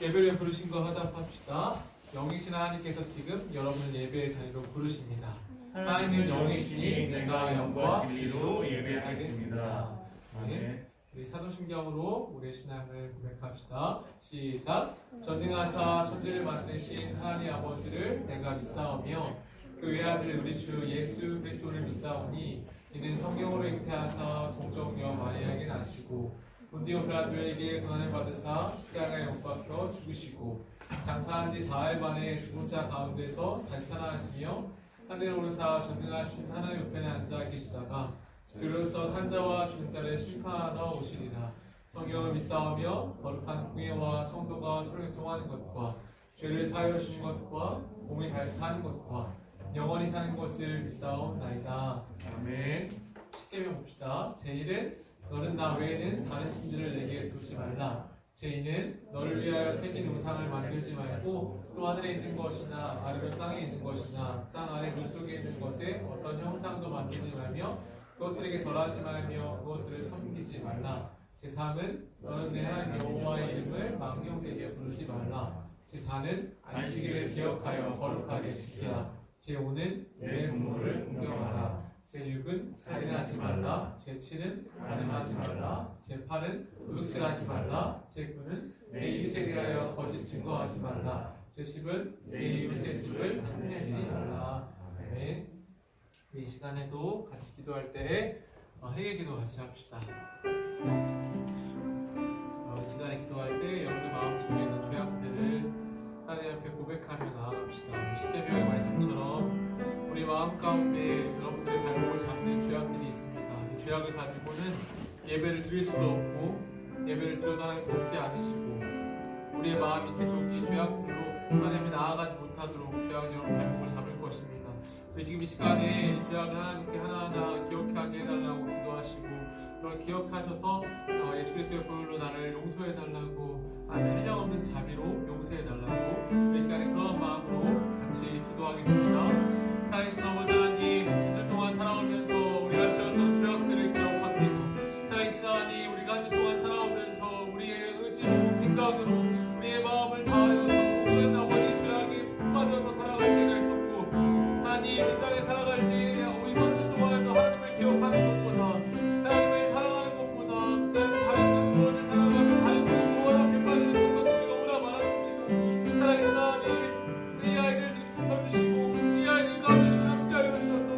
예배를 부르신 거 화답합시다. 영이신 하나님께서 지금 여러분을 예배의 자리로 부르십니다. 하나님은 영이시니 내가 영과 진리로 예배하겠습니다. 네. 우리 사도신경으로 우리의 신앙을 고백합시다. 시작. 전능하사 천지를 만드신 하나님 아버지를 내가 믿사오며 그 외아들 우리 주 예수 그리스도를 믿사오니 이는 성령으로 잉태하사 동정녀 마리아에게 나시고 본디오 빌라도에게 고난을 받으사 십자가에 못 박혀 죽으시고 장사한 지 4일 만에 죽은 자 가운데서 다시 살아나시며 하늘에 오르사 전능하신 하나님 우편에 앉아 계시다가 주로서 산자와 죽은 자를 심판하러 오시리라. 성경을 믿사오며 거룩한 공예와 성도가 서로 교통하는 것과 죄를 사하여 주는 것과 몸이 다시 사는 것과 영원히 사는 것을 믿사옵나이다. 아멘. 십계명 봅시다. 제1은 너는 나 외에는 다른 신들을 내게 두지 말라. 제2는 너를 위하여 새긴 우상을 만들지 말고 또 하늘에 있는 것이나 아래로 땅에 있는 것이나 땅 아래 물속에 있는 것에 어떤 형상도 만들지 말며 그것들에게 절하지 말며 그것들을 섬기지 말라. 제3은 너는 내 하나님 여호와의 이름을 망령되게 부르지 말라. 제4는 안식일을 기억하여 거룩하게 지키라. 제5는 내 부모를 공경하라. 제6은 살인하지 말라. 제7은 간음하지 말라. 제8은 도둑질하지 말라. 제9는 내 이웃에 대하여 거짓 증거하지 말라. 제10은 내 이웃의 집을 탐내지 말라. 아멘. 이 시간에도 같이 기도할 때 회개기도 같이 합시다. 이 시간에 기도할 때 여러분들 마음속에 있는 죄악들을 하나님 앞에 고백하며 나아갑시다. 십계명의 말씀처럼 우리 마음 가운데 여러분들의 발목을 잡는 죄악들이 있습니다. 이 죄악을 가지고는 예배를 드릴 수도 없고 예배를 드려도 하나님 듣지 않으시고 우리의 마음이 계속 이 죄악들로 하나님에 나아가지 못하도록 죄악이 여러분 발목을 잡을 것입니다. 우리 지금 이 시간에 이 죄악을 하나님께 하나하나 기억하게 해달라고 기도하시고 그걸 기억하셔서 예수 그리스도의 보혈로 나를 용서해달라고 한량없는 자비로 용서해달라고 이 시간에 그런 마음으로 같이 기도하겠습니다. 살아계신 아버지 하나님, 한 주 동안 살아오면서 우리가 지었던 죄악들을 기억합니다. 살아계신 하나님, 우리가 한 주 동안 살아오면서 우리의 의지로 생각으로 우리의 마음을 다하여서 혹은 아버지 죄악에 빠져서 살아갈 때가 있었고 하나님 이 땅에 살아갈 때 이번 주 동안 하나님을 기억하는 것보다 하나님을 사랑하는 것보다 다른 그 무엇을 사랑하고 다른 그 무엇 앞에 빠져 있는 것들이 너무나 많았습니다. 살아계신 하나님, 우리 아이들 지금 지켜주시고 이 아이들 가운데 지금 함께하여 주셔서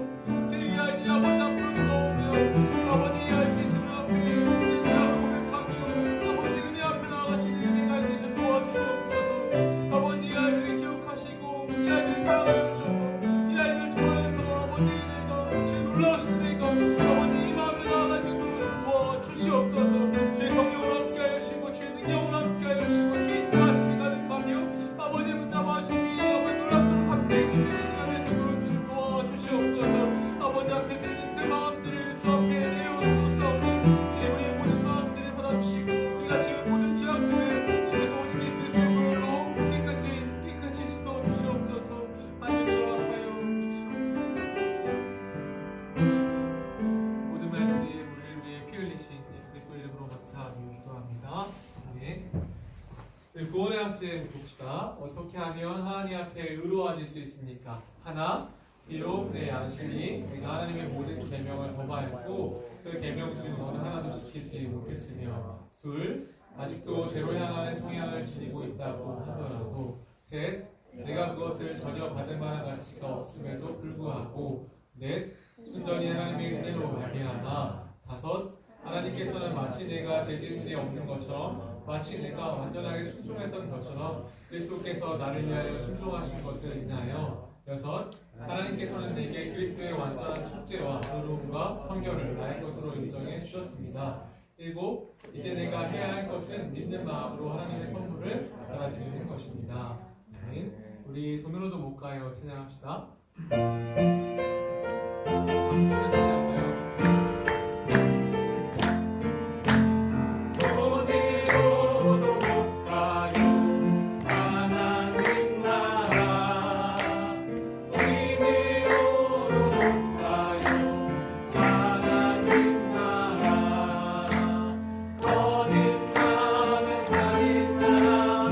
지금 이 아이들이 아버지 앞으로 들어오면 아버지 이 아이들이 주님 앞에 진짜 고백하며 아버지 은혜 앞에 나아가시는 은혜가 되셔 도와주시옵소서. 아버지 이 아이들을 기억하시고 이 아이들을 사랑하여 주셔서 이 아이들을 통해서 아버지 은혜가 주님 놀라우신 은혜가 아버지 이 마음에 나아가시고 도와주시옵소서. 주의 성령을 함께하여 주시고 주의 능력을 함께하여 주시고 주의 인도하심이 가득하며 아버지의 붙잡아하심이 아버지 놀랍도록 함께해 주시는 시간을 세워주시고 도와주시옵소서. 아버지 앞에 드리는 그 마음들을 주 앞에 내려놓사오니 주의 우리의 모든 마음들을 받아주시고 우리가 지은 모든 죄악들을 주의 오직 예수의 보혈로 깨끗이 씻어주시옵소서. 하나님을 허락하여 주시옵소서. 모든 말씀 우리를 위해 피 흘리신 예수 그리스도 이름으로 감사하며 기도합니다. 아멘. 구원의 학제 봅시다. 어떻게 하면 하나님 앞에 의로워질 수 있습니까? 하나, 비록 내 양심이 내가 하나님의 모든 계명을 범하였고 그 계명 중 어느 하나도 지키지 못했으며 둘, 아직도 죄로 향하는 성향을 지니고 있다고 하더라도 셋, 내가 그것을 전혀 받을 만한 가치가 없음에도 불구하고 넷, 순전히 하나님의 은혜로 말미암아 다섯, 하나님께서는 마치 내가 죄진 일이 없는 것처럼 마치 내가 완전하게 순종했던 것처럼 그리스도께서 나를 위하여 순종하신 것을 인하여 여섯, 하나님께서는 내게 그리스도의 완전한 속죄와 의로움과 성결을 나의 것으로 인정해 주셨습니다. 일곱, 이제 내가 해야 할 것은 믿는 마음으로 하나님의 선물을 받아들이는 것입니다. 우리 돈으로도 못 가요. 찬양합시다. 박수 치면서 찬양할까요? 거듭나는 가는 나라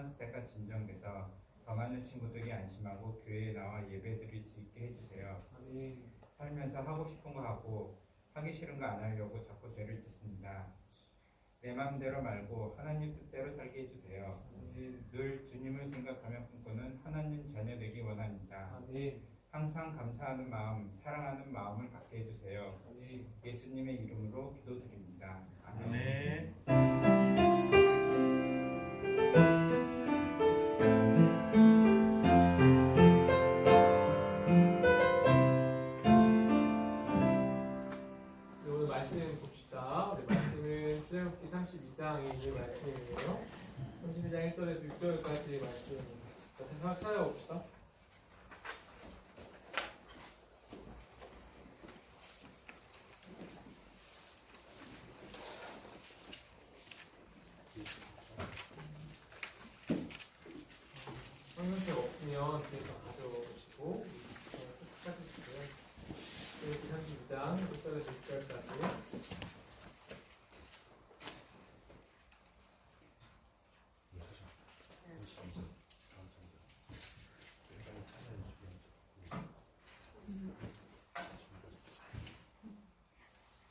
크리스마스 때가 진정돼서 더 많은 친구들이 안심하고 교회에 나와 예배 드릴 수 있게 해주세요. 아멘. 살면서 하고 싶은 거 하고 하기 싫은 거 안 하려고 자꾸 죄를 짓습니다. 내 마음대로 말고 하나님 뜻대로 살게 해주세요. 아멘. 늘 주님을 생각하며 꿈꾸는 하나님 자녀 되기 원합니다. 아멘. 항상 감사하는 마음, 사랑하는 마음을 갖게 해주세요. 아멘. 예수님의 이름으로 기도드립니다. 아멘. 네. 오늘 말씀 봅시다. 우리 말씀은 출애굽기 32장에 있는 말씀이에요. 32장 1절에서 6절까지 말씀입니다. 같이 찾아봅시다. 성경책 없으면 뒤에서 가져오시고 찾으시고요. 출애굽기 32장 1절에서 6절까지.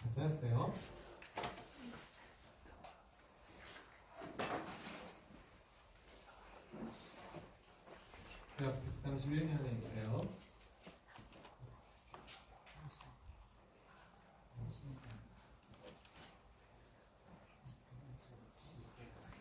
같이 하세요. 대학 131년에 있어요.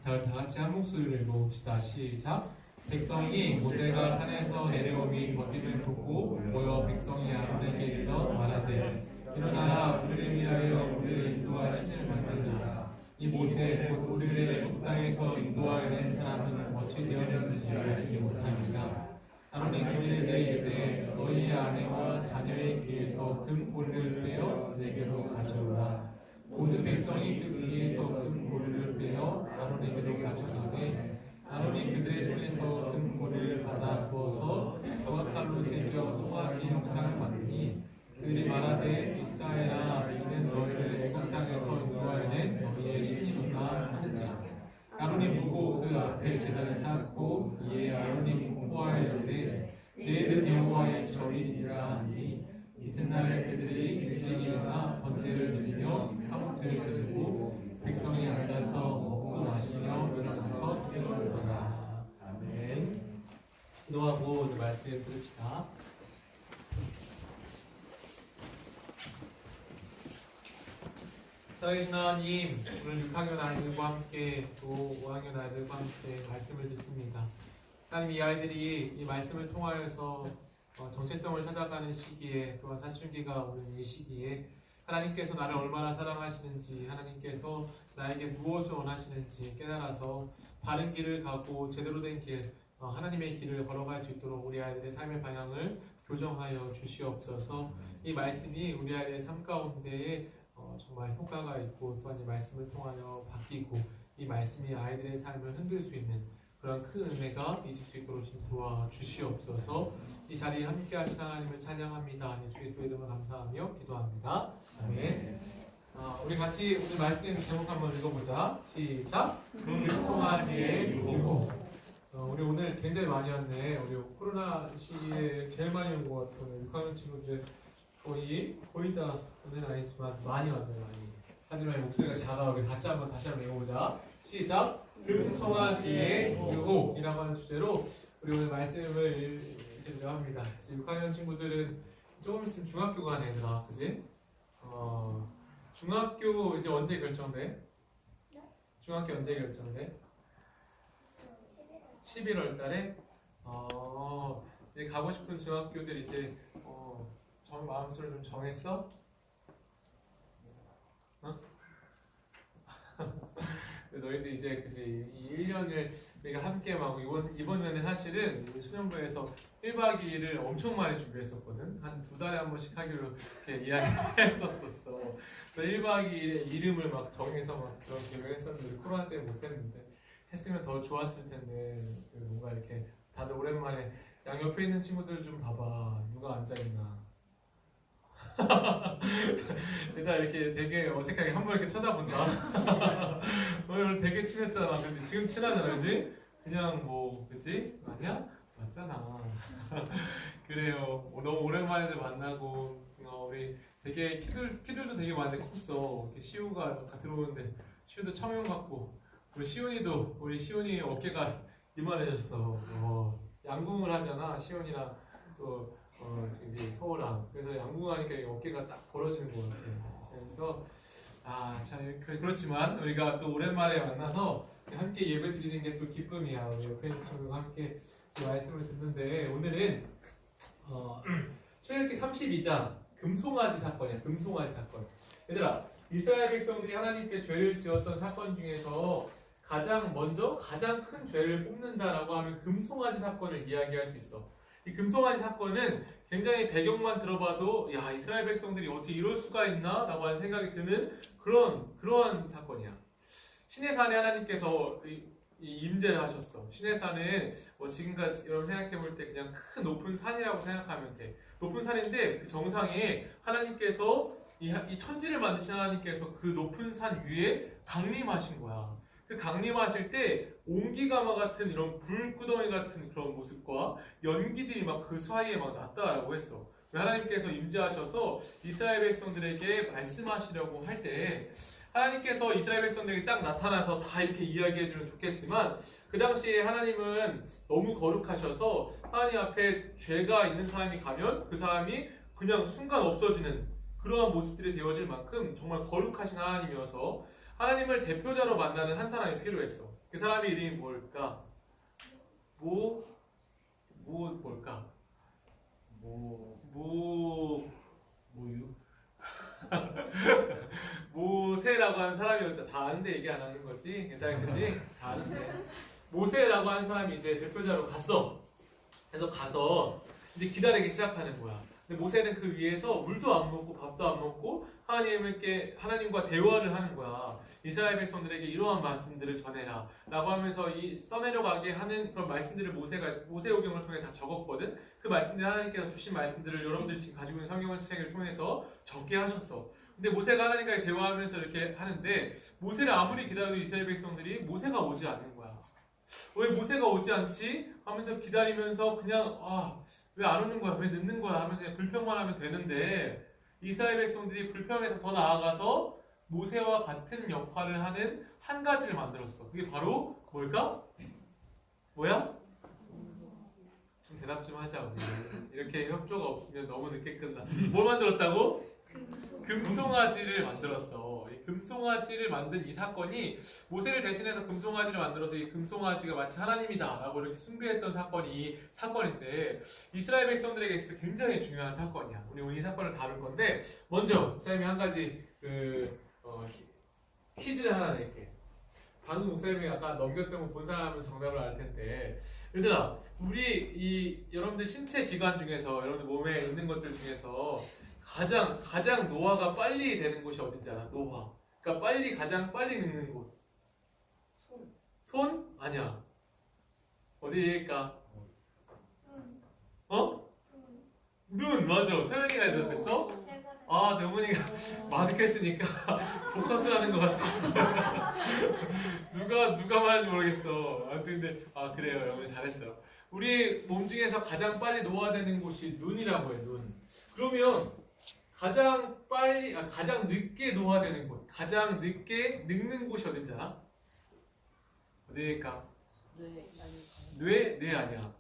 자, 다 같이 한 목소리로 읽어봅시다. 시작. 백성이 모세가 산에서 내려오니 버티는 보고 모여 백성이 아론에게 이르러 말하되 일어나라 우리를 위하여 우리를 인도할 신을 만들라. 이 모세 곧 우리를 애굽 땅에서 인도하여 낸 사람은 어찌 되었는지 알지 못합니다. 아론이 그들에게 이르되 너희의 아내와 자녀의 귀에서 금고리를 빼어 내게로 가져오라. 모든 백성이 그 귀에서 금고리를 빼어 아론에게로 가져오되 아론이 그들의 손에서 금고리를 받아 부어서 조각칼로 새겨 송아지 형상을 만드니 그들이 말하되 이스라엘아 이는 너희를 애굽 땅에서 인도하여 낸 너희의 신이로다 하는지라. 아론이 보고 그 앞에 제단을 쌓고 이에 아론이 공포하여 이르되 내일은 여호와의 절이니라 하니 이튿날에 그들이 일찍 일어나 번제를 드리며 화목제를 드리고 백성이 앉아서 먹고 마시며 일어나서 기도를 하라. 아멘. 기도하고 오늘 말씀 들읍시다. 살아계신 하나님, 오늘 6학년 아이들과 함께 또 5학년 아이들과 함께 말씀을 듣습니다. 하나님, 이 아이들이 이 말씀을 통하여서 정체성을 찾아가는 시기에, 또한 사춘기가 오는 이 시기에 하나님께서 나를 얼마나 사랑하시는지, 하나님께서 나에게 무엇을 원하시는지 깨달아서 바른 길을 가고 제대로 된 길, 하나님의 길을 걸어갈 수 있도록 우리 아이들의 삶의 방향을 교정하여 주시옵소서. 이 말씀이 우리 아이들의 삶 가운데에 정말 효과가 있고 또한 이 말씀을 통하여 바뀌고 이 말씀이 아이들의 삶을 흔들 수 있는 그런 큰 은혜가 있을 수 있도록 도와주시옵소서. 이 자리에 함께 하신 하나님을 찬양합니다. 예수 그리스도의 이름을 감사하며 기도합니다. 아멘. 우리 같이 오늘 말씀 제목 한번 읽어보자. 시작. 송아지의 유혹. 우리 오늘 굉장히 많이 왔네. 우리 코로나 시기에 제일 많이 온 것 같아요. 6학년 친구들 거의 다 오는 아니지만 많이 왔네요. 많이. 하지만 목소리가 잘 나오게 다시 한번 읽어보자. 시작. 송아지의 유혹이라고 하는 주제로 우리 오늘 말씀을 읽으려고 합니다. 6학년 친구들은 조금 있으면 중학교 가는 애들아, 그지? 중학교 이제 언제 결정돼? 중학교 언제 결정돼? 11월 달에? 이제 가고 싶은 중학교들 이제 마음속으로 좀 정했어? 너희들 이제 그지 이 1년을 우리가 함께하고 이번에는 사실은 소년부에서 1박 2일을 엄청 많이 준비했었거든. 한 2달에 한 번씩 하기로 이렇게 이야기했었어. 그래서 1박 2일의 이름을 막 정해서 막 그런 계획을 했었는데 코로나 때문에 못했는데 했으면 더 좋았을 텐데 뭔가 이렇게 다들 오랜만에 양 옆에 있는 친구들 좀 봐봐. 누가 앉아있나. 일단 이렇게 되게 어색하게 한 번 이렇게 쳐다본다. 오늘 되게 친했잖아, 그렇지? 지금 친하잖아, 그렇지? 그냥 뭐 그치? 아니야? 맞잖아. 그래요. 너무 오랜만에 만나고 우리 되게 키들도 되게 많이 컸어. 이렇게 시우가 들어오는데 시우도 청년 같고 우리 시온이 어깨가 이만해졌어. 양궁을 하잖아. 시온이랑 또 지금 이제 서우랑 그래서 양궁하니까 이 어깨가 딱 벌어지는 것 같아. 그래서 참 그렇지만 우리가 또 오랜만에 만나서 함께 예배드리는 게 또 기쁨이야. 우리 옆에 있는 친구가 함께 말씀을 듣는데 오늘은 출애굽기 32장 금송아지 사건이야. 금송아지 사건. 얘들아, 이스라엘 백성들이 하나님께 죄를 지었던 사건 중에서 가장 큰 죄를 뽑는다라고 하면 금송아지 사건을 이야기할 수 있어. 이 금송아지 사건은 굉장히 배경만 들어봐도 야 이스라엘 백성들이 어떻게 이럴 수가 있나라고 하는 생각이 드는 그런 사건이야. 시내산에 하나님께서 임재를 하셨어. 시내산은 지금까지 여러분 생각해 볼 때 그냥 큰 높은 산이라고 생각하면 돼. 높은 산인데 그 정상에 하나님께서 이 천지를 만드신 하나님께서 그 높은 산 위에 강림하신 거야. 그 강림하실 때 온기가마 같은 이런 불구덩이 같은 그런 모습과 연기들이 막 그 사이에 막 났다라고 했어. 하나님께서 임재하셔서 이스라엘 백성들에게 말씀하시려고 할 때 하나님께서 이스라엘 백성들에게 딱 나타나서 다 이렇게 이야기해주면 좋겠지만 그 당시에 하나님은 너무 거룩하셔서 하나님 앞에 죄가 있는 사람이 가면 그 사람이 그냥 순간 없어지는 그러한 모습들이 되어질 만큼 정말 거룩하신 하나님이어서 하나님을 대표자로 만나는 한 사람이 필요했어. 그 사람의 이름이 뭘까? 뭘까? 모세라고 하는 사람이었죠. 다 아는데 얘기 안 하는 거지. 일단 그지? 다 아는데. 모세라고 하는 사람이 이제 대표자로 갔어. 그래서 가서 이제 기다리기 시작하는 거야. 근데 모세는 그 위에서 물도 안 먹고 밥도 안 먹고 하나님과 대화를 하는 거야. 이스라엘 백성들에게 이러한 말씀들을 전해라 라고 하면서 이 써내려가게 하는 그런 말씀들을 모세오경을 통해 다 적었거든. 그 말씀들 하나님께서 주신 말씀들을 여러분들이 지금 가지고 있는 성경 책을 통해서 적게 하셨어. 근데 모세가 하나님과 대화하면서 이렇게 하는데 모세를 아무리 기다려도 이스라엘 백성들이 모세가 오지 않는 거야. 왜 모세가 오지 않지? 하면서 기다리면서 그냥 왜 안 오는 거야? 왜 늦는 거야? 하면서 그냥 불평만 하면 되는데 이스라엘 백성들이 불평에서 더 나아가서 모세와 같은 역할을 하는 한 가지를 만들었어. 그게 바로 뭘까? 뭐야? 좀 대답 좀 하자 우리. 이렇게 협조가 없으면 너무 늦게 끝나. 뭘 만들었다고? 금송아지를 만들었어. 이 금송아지를 만든 이 사건이 모세를 대신해서 금송아지를 만들어서 이 금송아지가 마치 하나님이다라고 이렇게 숭배했던 사건인데 이스라엘 백성들에게 있어서 굉장히 중요한 사건이야. 우리 오늘 이 사건을 다룰 건데 먼저 목사님이 한 가지 퀴즈를 하나 낼게. 방금 목사님이 아까 넘겼던 거 본 사람은 정답을 알 텐데 얘들아 우리 여러분들 신체 기관 중에서 여러분들 몸에 있는 것들 중에서 가장 노화가 빨리 되는 곳이 어딘지 알아? 노화. 그러니까 가장 빨리 늙는 곳. 손? 아니야. 어디일까? 눈 맞아. 세연이가 대답했어? 대문이가 마스크 했으니까 포커스 하는 것 같아. 누가 말하는지 모르겠어. 아무튼 근데 그래요. 여러분 잘했어요. 우리 몸 중에서 가장 빨리 노화되는 곳이 눈이라고 해. 눈. 그러면 가장 늦게 노화되는 곳, 가장 늦게 늙는 곳이 어딘지 알아? 어디일까? 뇌 아니야.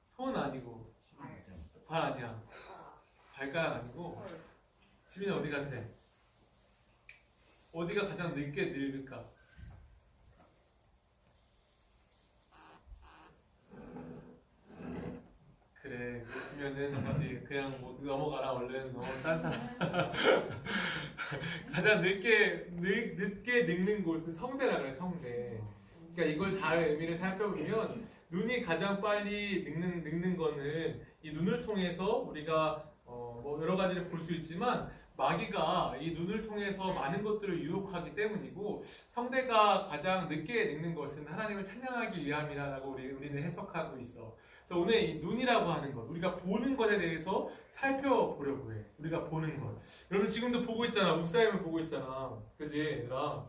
손 아니고, 발 아니야. 발가락 아니고. 지민이 어디 같아? 어디가 가장 늦게 늙을까? 그래, 그렇으면은 그치 그냥 뭐 넘어가라 얼른 딴 사람. 가장 늦게 늙는 곳은 성대라 그래. 성대. 그러니까 이걸 잘 의미를 살펴보면 눈이 가장 빨리 늙는 거는 이 눈을 통해서 우리가 뭐 여러 가지를 볼 수 있지만 마귀가 이 눈을 통해서 많은 것들을 유혹하기 때문이고 성대가 가장 늦게 늙는 것은 하나님을 찬양하기 위함이라고 우리는 해석하고 있어. 그래서 오늘 이 눈이라고 하는 것, 우리가 보는 것에 대해서 살펴보려고 해. 우리가 보는 것. 여러분 지금도 보고 있잖아. 목사님을 보고 있잖아. 그지 얘들아?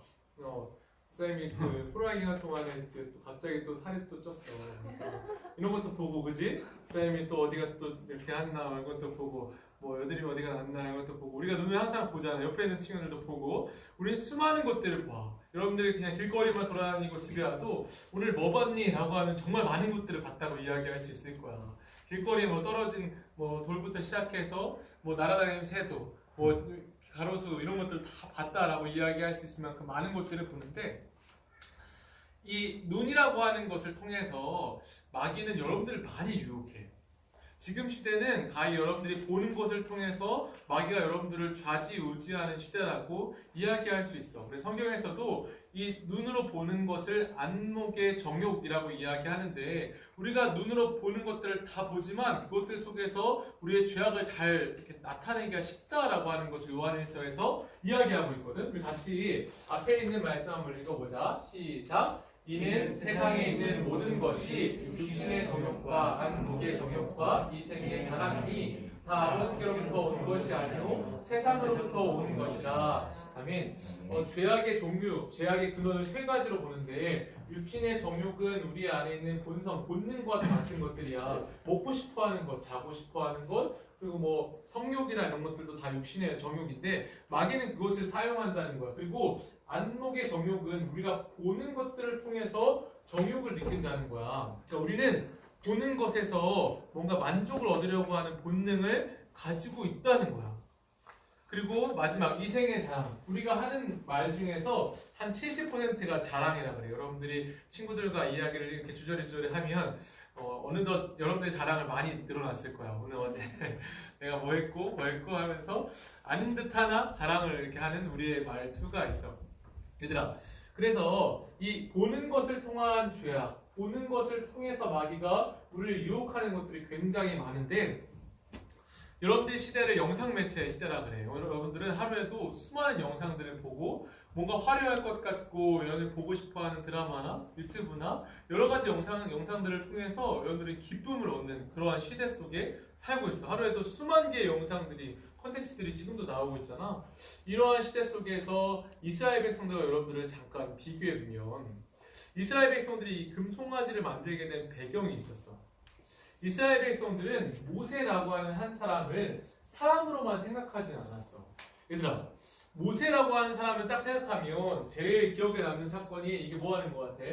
쌤이 그 프로야기 기간 동안에 또 갑자기 또 살이 또 쪘어. 그래서 이런 것도 보고 그지? 쌤이 또 어디가 또 이렇게 했나 이런 것도 보고 뭐 여드름 어디가 났나 이런 것도 보고 우리가 눈을 항상 보잖아. 옆에 있는 친구들도 보고 우리는 수많은 것들을 봐. 여러분들이 그냥 길거리만 돌아다니고 집에 와도 오늘 뭐 봤니? 라고 하면 정말 많은 것들을 봤다고 이야기할 수 있을 거야. 길거리에 뭐 떨어진 뭐 돌부터 시작해서 뭐 날아다니는 새도 뭐 가로수 이런 것들 다 봤다라고 이야기할 수 있을 만큼 많은 것들을 보는데 이 눈이라고 하는 것을 통해서 마귀는 여러분들을 많이 유혹해. 지금 시대는 가히 여러분들이 보는 것을 통해서 마귀가 여러분들을 좌지우지하는 시대라고 이야기할 수 있어. 그래서 성경에서도 이 눈으로 보는 것을 안목의 정욕이라고 이야기하는데 우리가 눈으로 보는 것들을 다 보지만 그것들 속에서 우리의 죄악을 잘 이렇게 나타내기가 쉽다라고 하는 것을 요한일서에서 이야기하고 있거든. 우리 같이 앞에 있는 말씀 한번 읽어보자. 시작. 이는 세상에 있는 모든 것이 육신의 정욕과 안목의 정욕과 이 세계의 자랑이니 다 아버지께로부터 온 것이 아니요 세상으로부터 온 것이라. 아멘. 죄악의 종류, 죄악의 근원을 세 가지로 보는데 육신의 정욕은 우리 안에 있는 본성, 본능과 같은 것들이야. 먹고 싶어하는 것, 자고 싶어하는 것, 그리고 뭐 성욕이나 이런 것들도 다 육신의 정욕인데 마귀는 그것을 사용한다는 거야. 그리고 안목의 정욕은 우리가 보는 것들을 통해서 정욕을 느낀다는 거야. 그러니까 우리는 보는 것에서 뭔가 만족을 얻으려고 하는 본능을 가지고 있다는 거야. 그리고 마지막 이생의 자랑. 우리가 하는 말 중에서 한 70%가 자랑이라 그래요. 여러분들이 친구들과 이야기를 이렇게 주저리 하면 어느덧 여러분들의 자랑을 많이 늘어났을 거야. 오늘 어제 내가 뭐 했고 하면서 아닌 듯 하나 자랑을 이렇게 하는 우리의 말투가 있어. 얘들아, 그래서 이 보는 것을 통한 죄악, 보는 것을 통해서 마귀가 우리를 유혹하는 것들이 굉장히 많은데 여러분들 시대를 영상 매체의 시대라 그래요. 여러분들은 하루에도 수많은 영상들을 보고 뭔가 화려할 것 같고 여러분들이 보고 싶어하는 드라마나 유튜브나 여러 가지 영상들을 통해서 여러분들이 기쁨을 얻는 그러한 시대 속에 살고 있어. 하루에도 수만 개의 영상들이 콘텐츠들이 지금도 나오고 있잖아. 이러한 시대 속에서 이스라엘 백성들과 여러분들을 잠깐 비교해 보면 이스라엘 백성들이 이 금송아지를 만들게 된 배경이 있었어. 이스라엘 백성들은 모세라고 하는 한 사람을 사람으로만 생각하진 않았어. 얘들아, 모세라고 하는 사람을 딱 생각하면 제일 기억에 남는 사건이 이게 뭐 하는 것 같아?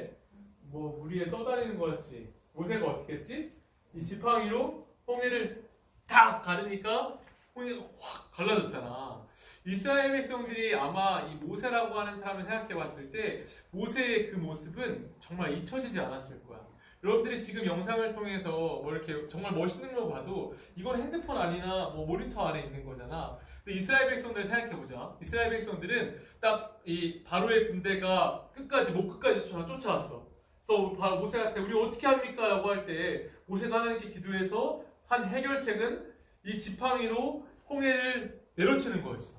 뭐 물 위에 떠다니는 거 같지? 모세가 어떻게 했지? 이 지팡이로 홍해를 탁 가르니까 홍해가 확 갈라졌잖아. 이스라엘 백성들이 아마 이 모세라고 하는 사람을 생각해 봤을 때 모세의 그 모습은 정말 잊혀지지 않았을 거야. 여러분들이 지금 영상을 통해서 뭐 이렇게 정말 멋있는 거 봐도 이건 핸드폰 아니나 뭐 모니터 안에 있는 거잖아. 근데 이스라엘 백성들 생각해보자. 이스라엘 백성들은 딱 이 바로의 군대가 끝까지 쫓아왔어. 그래서 모세한테 우리 어떻게 합니까? 라고 할 때 모세가 하나님께 기도해서 한 해결책은 이 지팡이로 홍해를 내려치는 거였어.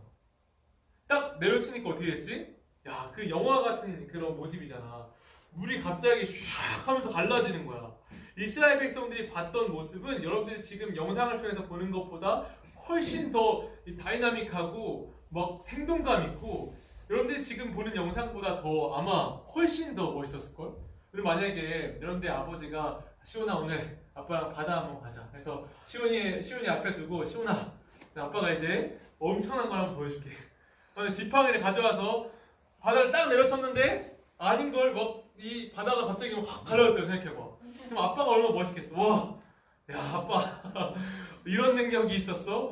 딱 내려치니까 어떻게 됐지? 야, 그 영화 같은 그런 모습이잖아. 물이 갑자기 슉 하면서 갈라지는 거야. 이스라엘 백성들이 봤던 모습은 여러분들이 지금 영상을 통해서 보는 것보다 훨씬 더 다이나믹하고 막 생동감 있고 여러분들이 지금 보는 영상보다 더 아마 훨씬 더 멋있었을걸? 그리고 만약에 여러분들의 아버지가 시온아 오늘 아빠랑 바다 한번 가자. 그래서 시온이 앞에 두고 시온아 아빠가 이제 엄청난 걸 한번 보여줄게. 지팡이를 가져와서 바다를 딱 내려쳤는데 아닌 걸 막 이 바다가 갑자기 확 갈라졌다고 생각해봐. 그럼 아빠가 얼마나 멋있겠어. 와, 야 아빠 이런 능력이 있었어?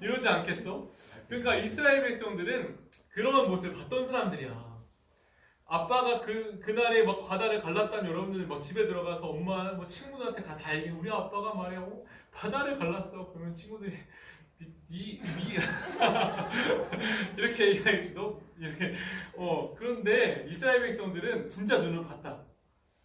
이러지 않겠어? 그러니까 이스라엘 백성들은 그런 모습을 봤던 사람들이야. 아빠가 그날에 막 바다를 갈랐다면 여러분들 막 집에 들어가서 엄마 뭐 친구들한테 다 얘기해. 우리 아빠가 말이야 바다를 갈랐어. 그러면 친구들이 이렇게 얘기하지. 너 이렇게 그런데 이스라엘 백성들은 진짜 눈으로 봤다.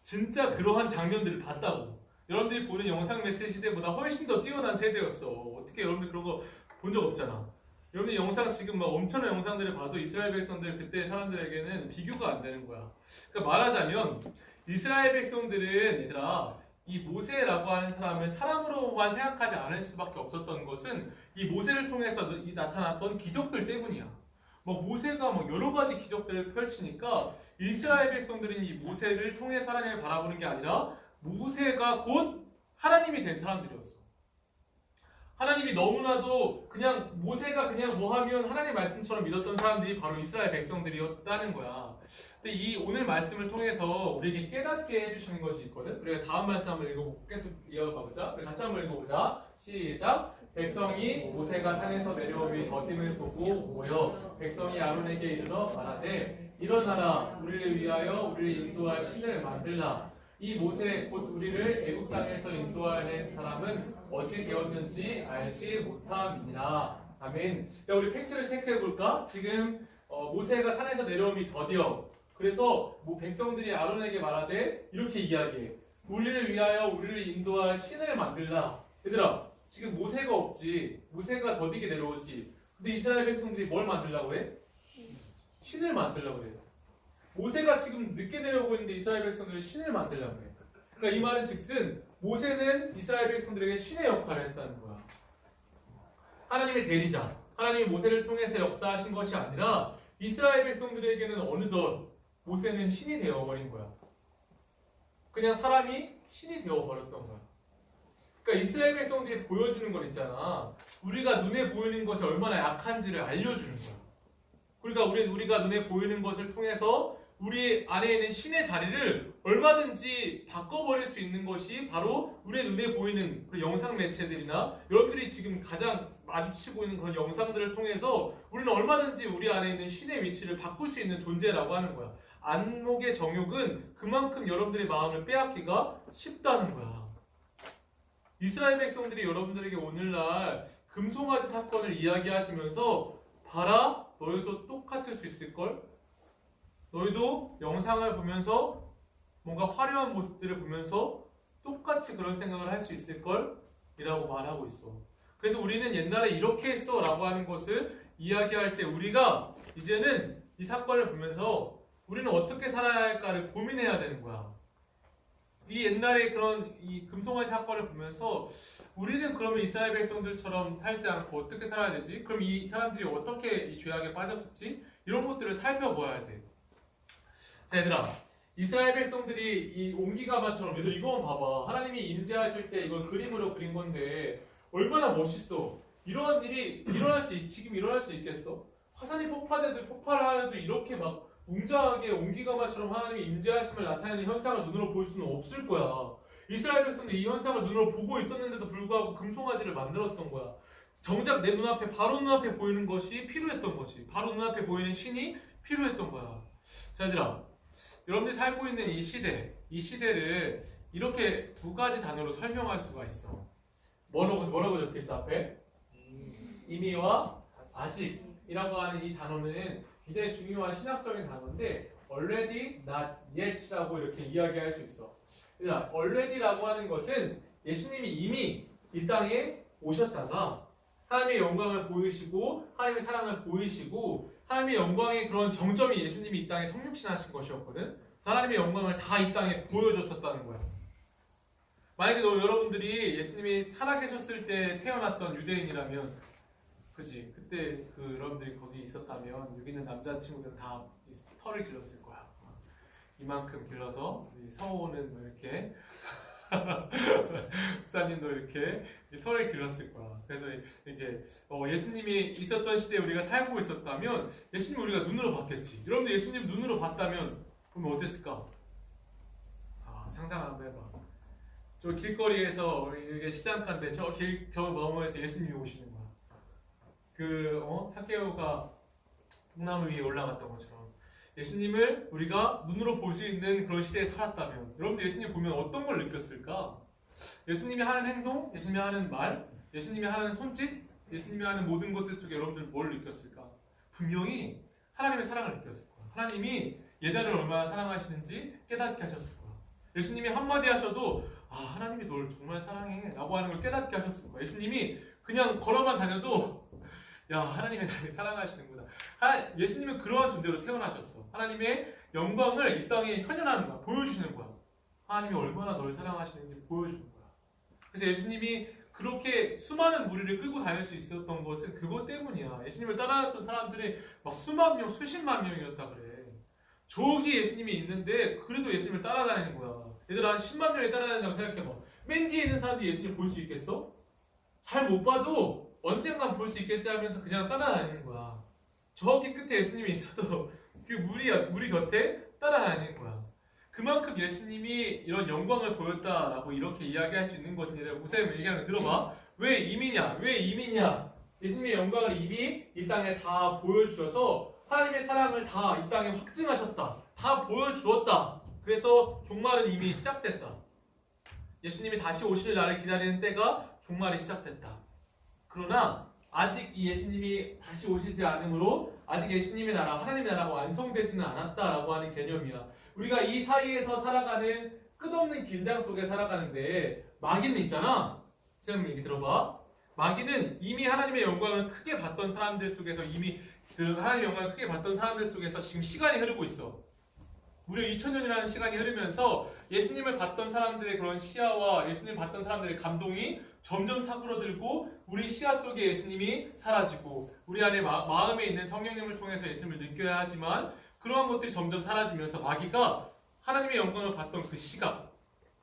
진짜 그러한 장면들을 봤다고. 여러분들이 보는 영상 매체 시대보다 훨씬 더 뛰어난 세대였어. 어떻게 여러분들 그런 거 본 적 없잖아. 여러분들 영상 지금 막 엄청난 영상들을 봐도 이스라엘 백성들 그때 사람들에게는 비교가 안 되는 거야. 그러니까 말하자면 이스라엘 백성들은 얘들아 이 모세라고 하는 사람을 사람으로만 생각하지 않을 수밖에 없었던 것은 이 모세를 통해서 나타났던 기적들 때문이야. 막 모세가 막 여러 가지 기적들을 펼치니까 이스라엘 백성들은 이 모세를 통해서 하나님을 바라보는 게 아니라 모세가 곧 하나님이 된 사람들이었어. 하나님이 너무나도 그냥 모세가 그냥 뭐 하면 하나님 말씀처럼 믿었던 사람들이 바로 이스라엘 백성들이었다는 거야. 근데 이 오늘 말씀을 통해서 우리에게 깨닫게 해주시는 것이 있거든. 우리가 다음 말씀 한번 읽어보고 계속 이어가 보자. 우리 같이 한번 읽어보자. 시작. 백성이 모세가 산에서 내려오며 더딤을 보고 모여 백성이 아론에게 이르러 말하되 일어나라 우리를 위하여 우리를 인도할 신을 만들라. 이 모세 곧 우리를 애굽 땅에서 인도하는 사람은 어찌 되었는지 알지 못함이니라. 아멘. 자, 우리 팩트를 체크해 볼까? 지금 모세가 산에서 내려오니 더디어. 그래서 뭐 백성들이 아론에게 말하되 이렇게 이야기해. 우리를 위하여 우리를 인도할 신을 만들라. 얘들아, 지금 모세가 없지. 모세가 더디게 내려오지. 근데 이스라엘 백성들이 뭘 만들려고 해? 신을 만들려고 해. 모세가 지금 늦게 내려오고 있는데 이스라엘 백성들이 신을 만들려고 해. 그러니까 이 말은 즉슨 모세는 이스라엘 백성들에게 신의 역할을 했다는 거야. 하나님의 대리자. 하나님이 모세를 통해서 역사하신 것이 아니라 이스라엘 백성들에게는 어느덧 모세는 신이 되어버린 거야. 그냥 사람이 신이 되어버렸던 거야. 그러니까 이스라엘 백성들이 보여주는 건 있잖아. 우리가 눈에 보이는 것이 얼마나 약한지를 알려주는 거야. 그러니까 우리가 눈에 보이는 것을 통해서 우리 안에 있는 신의 자리를 얼마든지 바꿔버릴 수 있는 것이 바로 우리의 눈에 보이는 그 영상 매체들이나 여러분들이 지금 가장 마주치고 있는 그런 영상들을 통해서 우리는 얼마든지 우리 안에 있는 신의 위치를 바꿀 수 있는 존재라고 하는 거야. 안목의 정욕은 그만큼 여러분들의 마음을 빼앗기가 쉽다는 거야. 이스라엘 백성들이 여러분들에게 오늘날 금송아지 사건을 이야기하시면서 봐라, 너희도 똑같을 수 있을걸? 너희도 영상을 보면서 뭔가 화려한 모습들을 보면서 똑같이 그런 생각을 할 수 있을걸? 이라고 말하고 있어. 그래서 우리는 옛날에 이렇게 했어 라고 하는 것을 이야기할 때 우리가 이제는 이 사건을 보면서 우리는 어떻게 살아야 할까를 고민해야 되는 거야. 이 옛날에 그런 이 금송아지 사건을 보면서 우리는 그러면 이스라엘 백성들처럼 살지 않고 어떻게 살아야 되지? 그럼 이 사람들이 어떻게 이 죄악에 빠졌었지? 이런 것들을 살펴봐야 돼. 자, 얘들아, 이스라엘 백성들이 이 옹기가마처럼 얘들 이거 봐봐. 하나님이 임재하실 때 이걸 그림으로 그린 건데 얼마나 멋있어. 이러한 일이 지금 일어날 수 있겠어? 화산이 폭발하는데 이렇게 막 웅장하게 옹기가마처럼 하나님이 임재하심을 나타내는 현상을 눈으로 볼 수는 없을 거야. 이스라엘 백성들이 이 현상을 눈으로 보고 있었는데도 불구하고 금송아지를 만들었던 거야. 정작 내 눈앞에 바로 눈앞에 보이는 것이 필요했던 것이 바로 눈앞에 보이는 신이 필요했던 거야. 자, 얘들아, 여러분들이 살고 있는 이 시대를 이렇게 두 가지 단어로 설명할 수가 있어. 뭐라고 적혀있어 앞에? 이미와 아직이라고 하는 이 단어는 굉장히 중요한 신학적인 단어인데 already, not yet라고 이렇게 이야기할 수 있어. 그러니까 already라고 하는 것은 예수님이 이미 이 땅에 오셨다가 하나님의 영광을 보이시고 하나님의 사랑을 보이시고 하나님의 영광의 그런 정점이 예수님이 이 땅에 성육신하신 것이었거든. 하나님의 영광을 다 이 땅에 보여줬었다는 거야. 만약에 여러분들이 예수님이 살아계셨을 때 태어났던 유대인이라면, 그지? 그때 여러분들이 거기 있었다면 여기 있는 남자친구들은 다 털을 길렀을 거야. 이만큼 길러서 서호는 뭐 이렇게 목사님도 이렇게 털을 길렀을 거야. 그래서 이게 예수님이 있었던 시대에 우리가 살고 있었다면 예수님 우리가 눈으로 봤겠지. 여러분들 예수님 눈으로 봤다면 그러면 어땠을까? 상상 한번 해봐. 저 길거리에서 우리 이게 시장가인데 저 너머에서 예수님이 오시는 거야. 사케오가 통나무 위에 올라갔던 것처럼 예수님을 우리가 눈으로 볼 수 있는 그런 시대에 살았다면 여러분들 예수님 보면 어떤 걸 느꼈을까? 예수님이 하는 행동, 예수님이 하는 말, 예수님이 하는 손짓, 예수님이 하는 모든 것들 속에 여러분들 뭘 느꼈을까? 분명히 하나님의 사랑을 느꼈을 거야. 하나님이 예단을 얼마나 사랑하시는지 깨닫게 하셨을 거야. 예수님이 한마디 하셔도 하나님이 널 정말 사랑해 라고 하는 걸 깨닫게 하셨을 거야. 예수님이 그냥 걸어만 다녀도 하나님이 나를 사랑하시는구나. 예수님은 그러한 존재로 태어나셨어. 하나님의 영광을 이 땅에 현현하는 거야. 보여주시는 거야. 하나님이 얼마나 널 사랑하시는지 보여주는 거야. 그래서 예수님이 그렇게 수많은 무리를 끌고 다닐 수 있었던 것은 그것 때문이야. 예수님을 따라왔던 사람들이 막 수만 명, 수십만 명이었다 그래. 저기 예수님이 있는데 그래도 예수님을 따라다니는 거야. 얘들아 한 10만 명이 따라다닌다고 생각해봐. 맨 뒤에 있는 사람들이 예수님 볼 수 있겠어? 잘 못 봐도 언젠간 볼 수 있겠지 하면서 그냥 따라다니는 거야. 저기 끝에 예수님이 있어도 그 무리 곁에 따라다니는 거야. 그만큼 예수님이 이런 영광을 보였다라고 이렇게 이야기할 수 있는 것은 얘들아 우쌤 얘기하는 거 들어봐. 왜 이미냐? 왜 이미냐? 예수님의 영광을 이미 이 땅에 다 보여주셔서 하나님의 사랑을 다 이 땅에 확증하셨다. 다 보여주었다. 그래서 종말은 이미 시작됐다. 예수님이 다시 오실 날을 기다리는 때가 종말이 시작됐다. 그러나 아직 이 예수님이 다시 오시지 않으므로 아직 예수님의 나라, 하나님의 나라가 완성되지는 않았다라고 하는 개념이야. 우리가 이 사이에서 살아가는 끝없는 긴장 속에 살아가는데 마귀는 있잖아. 지금 얘기 들어봐. 마귀는 이미 하나님의 영광을 크게 봤던 사람들 속에서 이미 그 하나님의 영광을 크게 봤던 사람들 속에서 지금 시간이 흐르고 있어. 무려 2000년이라는 시간이 흐르면서 예수님을 봤던 사람들의 그런 시야와 예수님을 봤던 사람들의 감동이 점점 사그러들고 우리 시야 속에 예수님이 사라지고 우리 안에 마음에 있는 성령님을 통해서 예수님을 느껴야 하지만 그러한 것들이 점점 사라지면서 마귀가 하나님의 영광을 봤던 그 시각,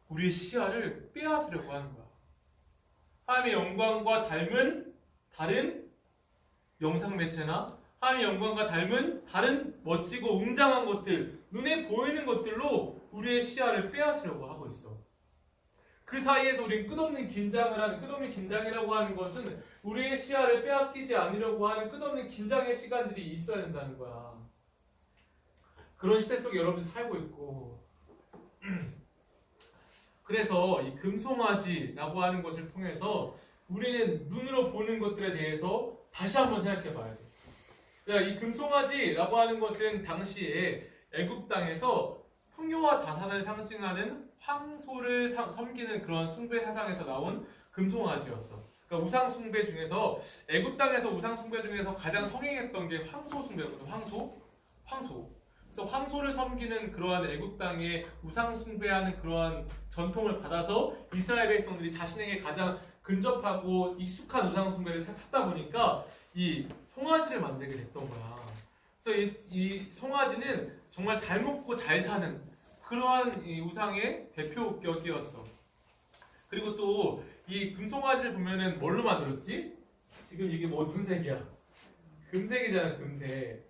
우리의 시야를 빼앗으려고 하는 거야. 하나님의 영광과 닮은 다른 영상 매체나 하나님의 영광과 닮은 다른 멋지고 웅장한 것들, 눈에 보이는 것들로 우리의 시야를 빼앗으려고 하고 있어. 그 사이에서 우리는 끝없는 긴장이라고 하는 것은 우리의 시야를 빼앗기지 않으려고 하는 끝없는 긴장의 시간들이 있어야 된다는 거야. 그런 시대 속에 여러분이 살고 있고 그래서 이 금송아지라고 하는 것을 통해서 우리는 눈으로 보는 것들에 대해서 다시 한번 생각해 봐야 돼. 이 금송아지라고 하는 것은 당시에 애굽 땅에서 풍요와 다산을 상징하는 황소를 섬기는 그런 숭배 사상에서 나온 금송아지였어. 그러니까 우상 숭배 중에서 애굽 땅에서 우상 숭배 중에서 가장 성행했던 게 황소 숭배였거든. 황소. 그래서 황소를 섬기는 그러한 애굽 땅의 우상 숭배하는 그러한 전통을 받아서 이스라엘 백성들이 자신에게 가장 근접하고 익숙한 우상 숭배를 찾다 보니까 이 송아지를 만들게 됐던 거야. 그래서 이 송아지는 정말 잘 먹고 잘 사는 그러한 이 우상의 대표격이었어. 그리고 또 이 금송아지를 보면은 뭘로 만들었지? 지금 이게 무슨 색이야? 금색이잖아, 금색.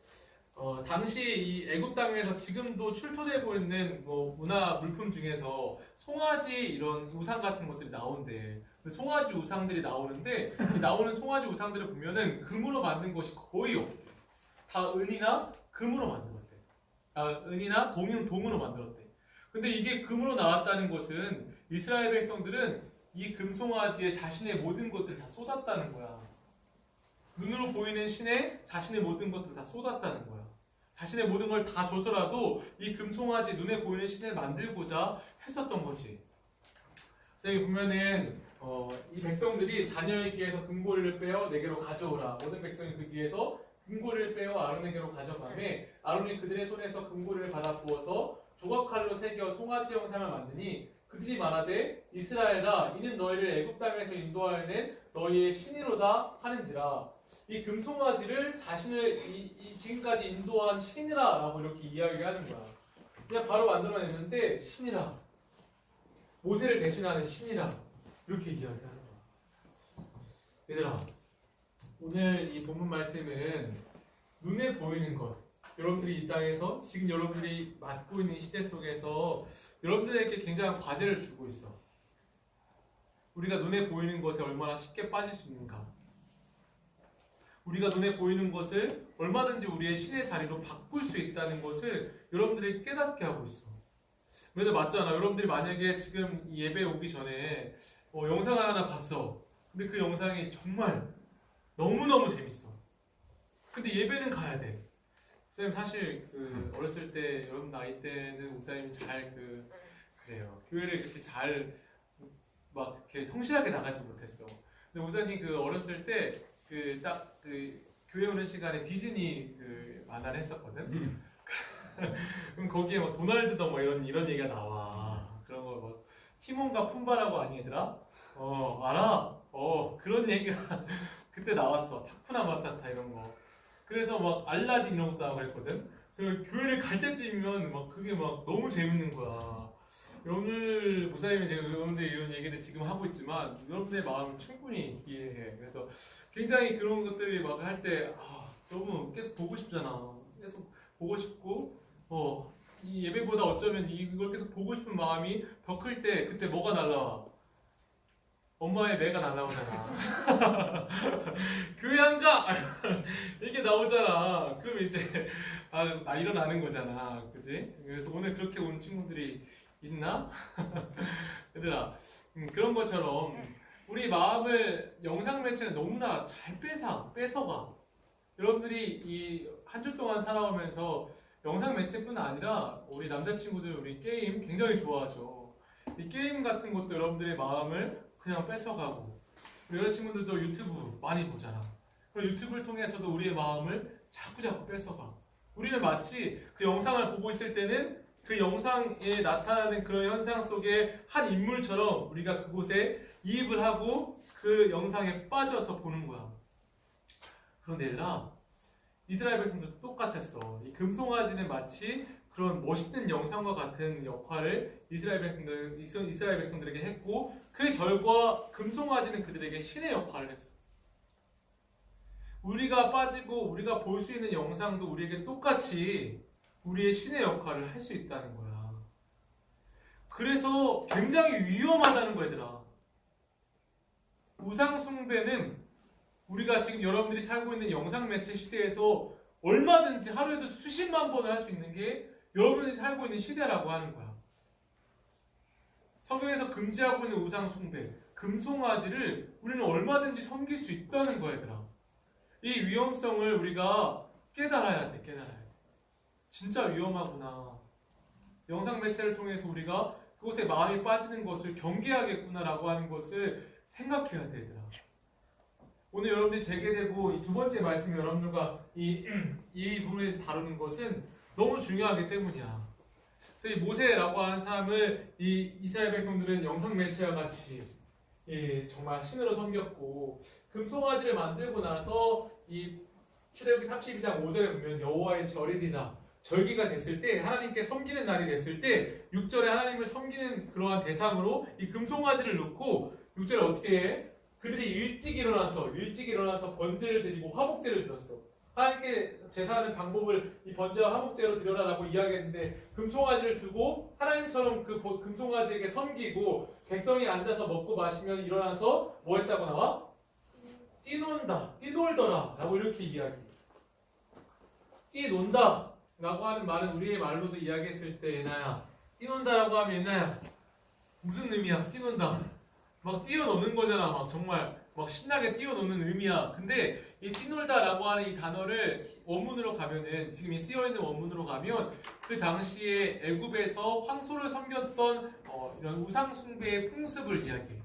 당시 이 애굽 땅에서 지금도 출토되고 있는 뭐 문화 물품 중에서 송아지 이런 우상 같은 것들이 나온대. 송아지 우상들이 나오는데 나오는 송아지 우상들을 보면은 금으로 만든 것이 거의 없대. 다 은이나 금으로 만든 것대. 은이나 동으로 만들었대. 근데 이게 금으로 나왔다는 것은 이스라엘 백성들은 이 금송아지에 자신의 모든 것들을 다 쏟았다는 거야. 눈으로 보이는 신에 자신의 모든 것들을 다 쏟았다는 거야. 자신의 모든 걸 다 줘서라도 이 금송아지 눈에 보이는 신을 만들고자 했었던 거지. 그래서 여기 보면은 이 백성들이 자녀에게서 금고리를 빼어 내게로 가져오라. 모든 백성이 그 위에서 금고리를 빼어 아론에게로 가져가매 아론이 그들의 손에서 금고리를 받아 부어서 조각칼로 새겨 송아지 형상을 만드니 그들이 말하되 이스라엘아 이는 너희를 애굽 땅에서 인도하여낸 너희의 신이로다 하는지라. 이 금송아지를 자신을 지금까지 인도한 신이라 라고 이렇게 이야기하는 거야. 그냥 바로 만들어냈는데 신이라, 모세를 대신하는 신이라 이렇게 이야기하는 거야. 얘들아, 오늘 이 본문 말씀은 눈에 보이는 것, 여러분들이 이 땅에서 지금 여러분들이 맡고 있는 시대 속에서 여러분들에게 굉장한 과제를 주고 있어. 우리가 눈에 보이는 것에 얼마나 쉽게 빠질 수 있는가, 우리가 눈에 보이는 것을 얼마든지 우리의 신의 자리로 바꿀 수 있다는 것을 여러분들이 깨닫게 하고 있어. 근데 맞잖아. 여러분들이 만약에 지금 예배 오기 전에 영상을 하나 봤어. 근데 그 영상이 정말 너무너무 재밌어. 근데 예배는 가야 돼. 선생님 사실 어렸을 때 여러분 나이 때는 목사님이 잘 그래요. 교회를 그렇게 잘 막 이렇게 성실하게 나가지 못했어. 근데 목사님 어렸을 때 딱 교회 오는 시간에 디즈니 만화를 했었거든. 그럼 거기에 막 도널드 덕 이런 얘기가 나와. 그런 거 뭐 티몬과 푼바라고 아니 얘들아? 알아. 그런 얘기가 그때 나왔어. 타쿠나 마타타 이런 거. 그래서 막 알라딘 이런 것도 하고 그랬거든. 그래서 교회를 갈 때쯤이면 막 그게 막 너무 재밌는 거야. 오늘 무사님이 제가 여러분들 이런 얘기를 지금 하고 있지만 여러분의 마음을 충분히 이해해. 그래서 굉장히 그런 것들이 막 할 때 너무 계속 보고 싶잖아. 계속 보고 싶고 이 예배보다 어쩌면 이걸 계속 보고 싶은 마음이 더 클 때 그때 뭐가 날라와? 엄마의 매가 날라오잖아. 교회 안 가! 이게 나오잖아. 그럼 이제 나 일어나는 거잖아. 그지? 그래서 오늘 그렇게 온 친구들이 있나? 얘들아, 그런 것처럼 우리 마음을 영상 매체는 너무나 잘 뺏어가. 여러분들이 이 한 주 동안 살아오면서 영상 매체뿐 아니라 우리 남자친구들 우리 게임 굉장히 좋아하죠. 이 게임 같은 것도 여러분들의 마음을 그냥 뺏어가고 우리 여자친구들도 유튜브 많이 보잖아. 그럼 유튜브를 통해서도 우리의 마음을 자꾸 뺏어가. 우리는 마치 그 영상을 보고 있을 때는 그 영상에 나타나는 그런 현상 속의 한 인물처럼 우리가 그곳에 이입을 하고 그 영상에 빠져서 보는 거야. 그런데 얘들아, 이스라엘 백성들도 똑같았어. 이 금송아지는 마치 그런 멋있는 영상과 같은 역할을 이스라엘 백성들에게 했고 그 결과 금송아지는 그들에게 신의 역할을 했어. 우리가 빠지고 우리가 볼 수 있는 영상도 우리에게 똑같이 우리의 신의 역할을 할 수 있다는 거야. 그래서 굉장히 위험하다는 거야, 얘들아. 우상 숭배는 우리가 지금 여러분들이 살고 있는 영상 매체 시대에서 얼마든지 하루에도 수십만 번을 할 수 있는 게 여러분들이 살고 있는 시대라고 하는 거야. 성경에서 금지하고 있는 우상 숭배, 금송아지를 우리는 얼마든지 섬길 수 있다는 거야, 얘들아. 이 위험성을 우리가 깨달아야 돼. 진짜 위험하구나. 영상 매체를 통해서 우리가 그곳에 마음이 빠지는 것을 경계하겠구나라고 하는 것을 생각해야 돼, 얘들아. 오늘 여러분들이 재개되고 이 두 번째 말씀 여러분들과 이 부분에서 다루는 것은 너무 중요하기 때문이야. 그래서 이 모세라고 하는 사람을 이 이스라엘 백성들은 영상 매체와 같이 정말 신으로 섬겼고 금송아지를 만들고 나서 이 출애굽기 32장 5절에 보면 여호와의 절일이라 절기가 됐을 때 하나님께 섬기는 날이 됐을 때 6절에 하나님을 섬기는 그러한 대상으로 이 금송아지를 놓고 6절에 어떻게 해? 그들이 일찍 일어나서 번제를 드리고 화목제를 드렸어. 하나님께 제사하는 방법을 이 번제와 화목제로 드려라라고 이야기했는데 금송아지를 두고 하나님처럼 그 금송아지에게 섬기고 백성이 앉아서 먹고 마시면 일어나서 뭐 했다고 나와? 뛰놀더라 라고 이렇게 이야기해. 뛰논다 라고 하는 말은 우리의 말로도 이야기했을 때 예나야 뛰논다라고 하면 예나야 무슨 의미야? 뛰논다 막 뛰어노는 거잖아. 막 정말 막 신나게 뛰어노는 의미야. 근데 이 뛰놀다라고 하는 이 단어를 원문으로 가면은 지금 이 쓰여 있는 원문으로 가면 그 당시에 애굽에서 황소를 섬겼던 이런 우상 숭배의 풍습을 이야기해요.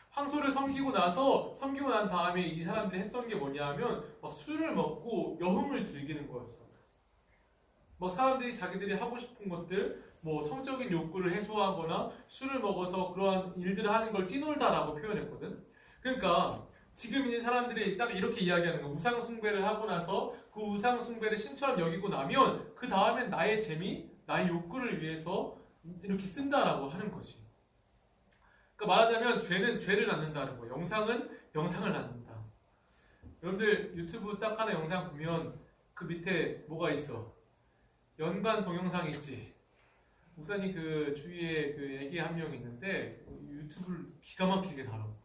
황소를 섬기고 난 다음에 이 사람들이 했던 게 뭐냐면 막 술을 먹고 여흥을 즐기는 거였어. 막 사람들이 자기들이 하고 싶은 것들 뭐 성적인 욕구를 해소하거나 술을 먹어서 그러한 일들을 하는 걸 뛰놀다라고 표현했거든. 그러니까 지금 있는 사람들이 딱 이렇게 이야기하는 거야. 우상 숭배를 하고 나서 그 우상 숭배를 신처럼 여기고 나면 그 다음엔 나의 재미, 나의 욕구를 위해서 이렇게 쓴다라고 하는 거지. 그러니까 말하자면 죄는 죄를 낳는다는 거야. 영상은 영상을 낳는다. 여러분들 유튜브 딱 하나 영상 보면 그 밑에 뭐가 있어? 연관 동영상 있지. 목사님 그 주위에 그 애기 한 명 있는데 유튜브를 기가 막히게 다뤄.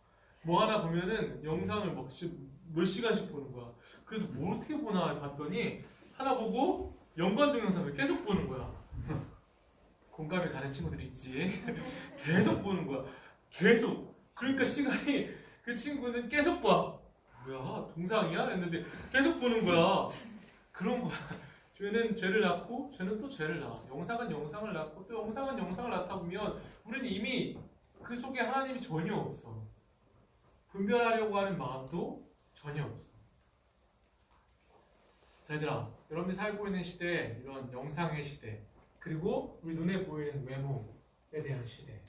뭐 하나 보면은 영상을 막 몇 시간씩 보는 거야. 그래서 뭐 어떻게 보나 봤더니 하나 보고 연관 동영상을 계속 보는 거야. 공감이 가는 친구들이 있지. 계속 보는 거야. 계속. 그러니까 시간이 그 친구는 계속 봐. 뭐야 동상이야? 했는데 계속 보는 거야. 그런 거야. 죄는 죄를 낳고 죄는 또 죄를 낳아. 영상은 영상을 낳고 또 영상은 영상을 낳다 보면 우리는 이미 그 속에 하나님이 전혀 없어. 분별하려고 하는 마음도 전혀 없어. 자, 얘들아, 여러분이 살고 있는 시대, 이런 영상의 시대, 그리고 우리 눈에 보이는 외모에 대한 시대,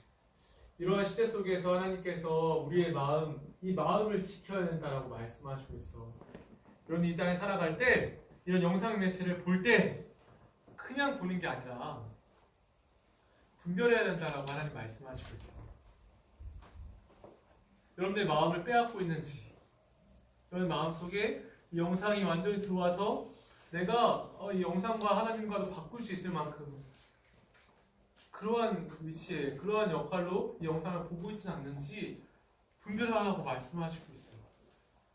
이러한 시대 속에서 하나님께서 우리의 마음, 이 마음을 지켜야 된다라고 말씀하시고 있어. 여러분 이 땅에 살아갈 때 이런 영상 매체를 볼 때 그냥 보는 게 아니라 분별해야 된다라고 하나님 말씀하시고 있어. 여러분들의 마음을 빼앗고 있는지, 여러분 마음 속에 이 영상이 완전히 들어와서 내가 이 영상과 하나님과도 바꿀 수 있을 만큼 그러한 위치에, 그러한 역할로 이 영상을 보고 있지는 않는지 분별하라고 말씀하시고 있어요.